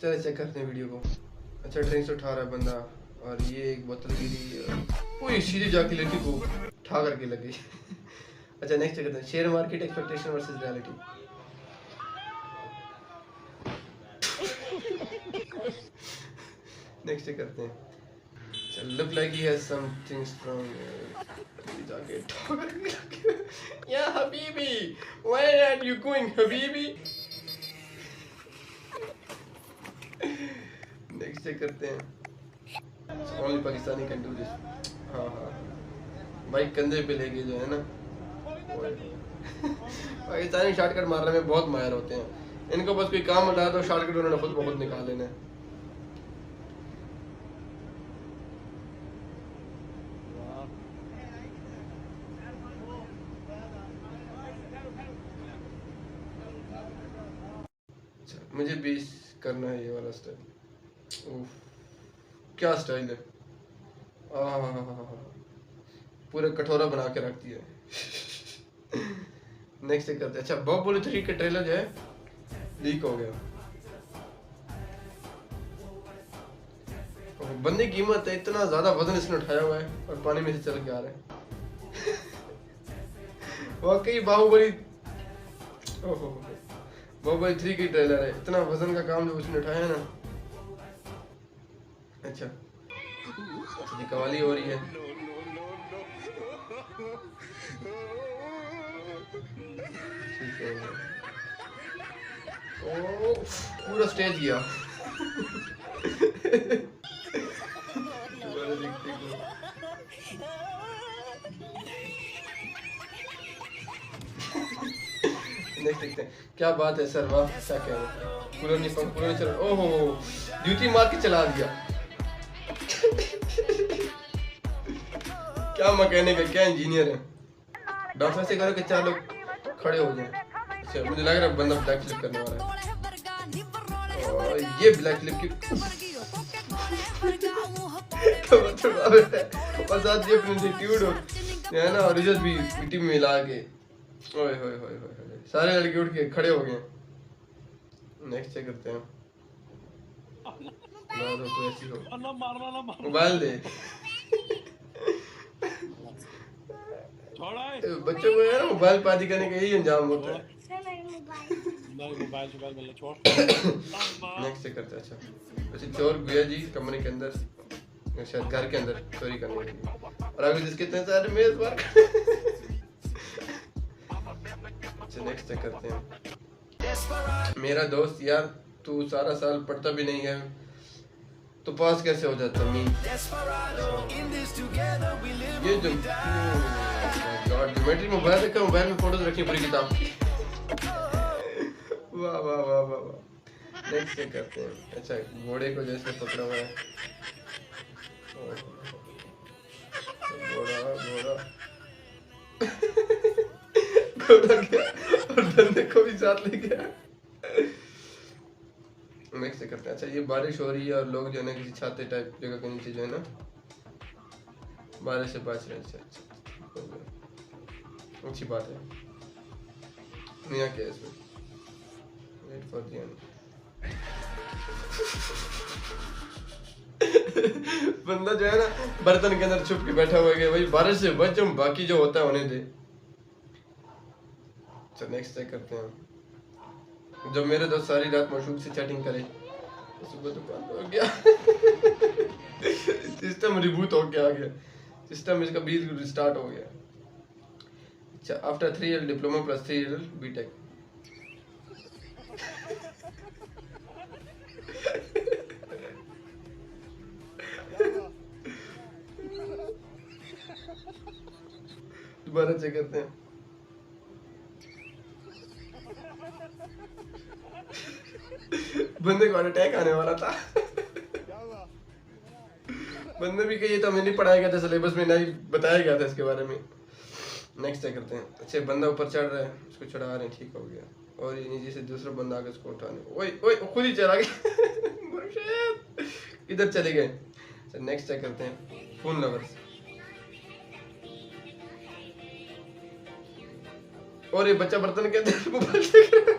चलो चेक करते हैं वीडियो को। अच्छा ड्रिंक्स उठा रहा है बंदा और ये एक बोतल गिरी, कोई सीधे जाके लड़की को उठा करके लग गई। अच्छा नेक्स्ट चेक करते हैं, share market expectation versus reality. Next check करते हैं, look like he has something strong. जाके उठा करके लग गया। या हबीबी, where are you going हबीबी? नेक्स्ट चेक करते हैं, only Pakistani can do this. हाँ हाँ भाई कंधे पे लेके जो है ना पाकिस्तानी शॉर्टकट मारने में बहुत माहिर होते हैं, इनको बस कोई काम बता दो शॉर्टकट उन्होंने खुद ब खुद निकाल लेना है। मुझे 20 करना है ये वाला स्टाइल। उफ क्या स्टाइल है, पूरा कठोरा बना के रख दिया है। नेक्स्ट करते हैं। अच्छा बाहुबली 3 का ट्रेलर जो है लीक हो गया। बंदे की कीमत है, इतना ज्यादा वजन इसने उठाया हुआ है और पानी में से चल के आ रहा है। वाकई बाहुबली, ओहो बाहुबली 3 की ट्रेलर है, इतना वजन का काम जो उसने उठाया है ना। अच्छा ये कवाली हो रही है। ठीक है, ओ पूरा स्टेज गया। नेक्स्ट देखते हैं, क्या बात है सर, वाह क्या कह रहे हैं, कूलर नहीं चल, ओहो ड्यूटी मार के चला दिया। क्या मैकेनिक है, क्या इंजीनियर है। डॉक्टर से करो कि 4 लोग खड़े हो जाएं। अच्छा मुझे लग रहा है बंदा ब्लैक फ्लिप करने वाला है। और ये ब्लैक फ्लिप की और साथ ये एटीट्यूड हो है ना, और रिजल्ट भी मिट्टी में मिला के, ओए होए होए होए सारे लड़के उठ के खड़े हो गए। नेक्स्ट चेक करते हैं, ना तो ऐसी हो, मोबाइल दे। बच्चों को यार मोबाइल पार्टी करने का यही अंजाम होता है। नेक्स्ट चेक करते हैं। अच्छा वैसे चोर गया जी कमरे के अंदर, शायद घर के अंदर चोरी करने के लिए, और अभी जिसके इतने सारे मेजबान। अच्छा नेक्स्ट चेक करते हैं, मेरा दोस्त यार तू सारा साल पढ़ता भी नहीं है तो पास कैसे हो जाता मी। ये जो ज्योमेट्री मोबाइल रखा, मोबाइल में फोटोज रखी पूरी किताब की। वाह वाह वाह वाह वाह। नेक्स्ट चेक करते हैं। अच्छा घोड़े को जैसे पकड़ा हुआ है, घोड़ा घोड़ा घोड़ा गया और बंदे को भी साथ ले गया। नेक्स्ट करते हैं। अच्छा ये बारिश हो रही है और लोग जो है ना किसी छाते टाइप जगह के नीचे जो है ना बारिश से बच रहे हैं। अच्छा अच्छी बात है। नया क्या है इसमें, वेट फॉर द एंड। बंदा जो है ना बर्तन के अंदर छुप के बैठा हुआ है, भाई बारिश से बच जाऊं, बाकी जो होता है होने दे। अच्छा नेक्स्ट चेक करते हैं। जब मेरे दोस्त सारी रात मशहूक से चैटिंग करे, सुबह तो बंद हो गया। सिस्टम रिबूट हो गया, आ गया सिस्टम, इसका 20 रिस्टार्ट हो गया। अच्छा after 3 year diploma plus 3 year BTech. दोबारा चेक करते हैं। बंदे को अटैक आने वाला था। बंदे भी कही था, मैं नहीं पढ़ाया गया था सिलेबस में, नहीं बताया गया था इसके बारे में। नेक्स्ट चेक करते हैं। अच्छे बंदा ऊपर चढ़ रहा है, उसको चढ़ा रहे हैं, ठीक हो गया। और ये नीचे से दूसरा बंदा आके उसको उठाने, ओए ओए खुद ही चला गया। इधर चले गए। नेक्स्ट चेक करते हैं। फोन लवर्स, और ये बच्चा बर्तन के अंदर मोबाइल देख रहा है।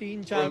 3 4